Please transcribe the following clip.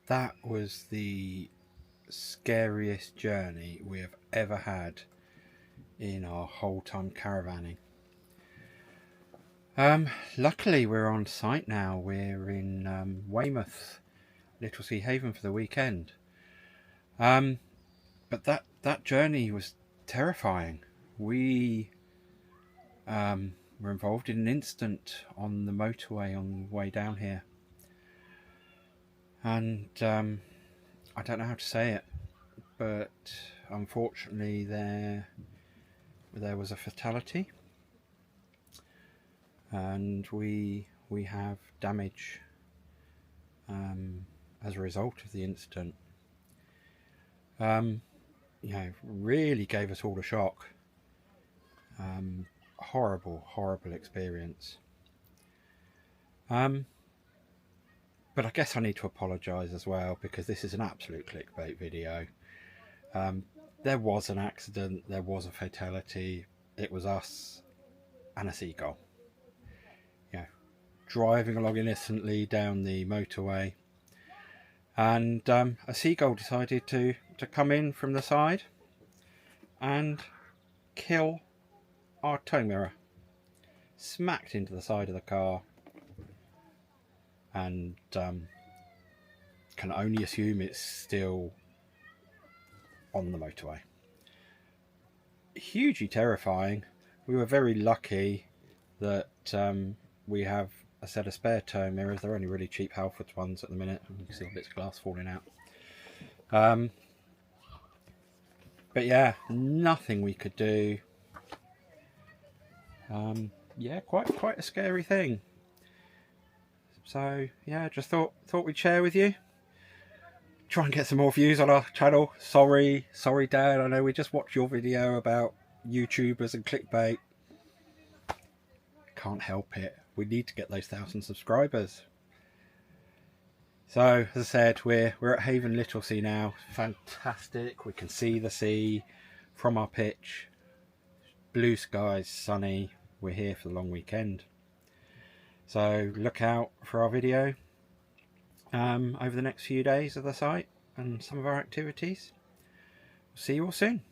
That was the scariest journey we have ever had in our whole time caravanning. Luckily we're on site now. We're in Weymouth, Littlesea Haven for the weekend. But that journey was terrifying. We were involved in an incident on the motorway on the way down here. And I don't know how to say it, but unfortunately there was a fatality, and we have damage as a result of the incident. Really gave us all a shock. Horrible experience. But I guess I need to apologise as well, because this is an absolute clickbait video. There was an accident, there was a fatality. It was us and a seagull. Driving along innocently down the motorway, and a seagull decided to come in from the side and kill our tow mirror. Smacked into the side of the car, and can only assume it's still on the motorway. Hugely terrifying. We were very lucky that we have a set of spare tow mirrors. They're only really cheap Halfords ones at the minute. You can see bits of glass falling out. But yeah, nothing we could do. Quite a scary thing. So yeah, just thought we'd share with you. Try and get some more views on our channel. Sorry Dad, I know we just watched your video about YouTubers and clickbait. Can't help it. We need to get those 1,000 subscribers. So as I said, we're at Haven Littlesea now. Fantastic. We can see the sea from our pitch. Blue skies, sunny. We're here for the long weekend. So look out for our video over the next few days of the site and some of our activities. See you all soon.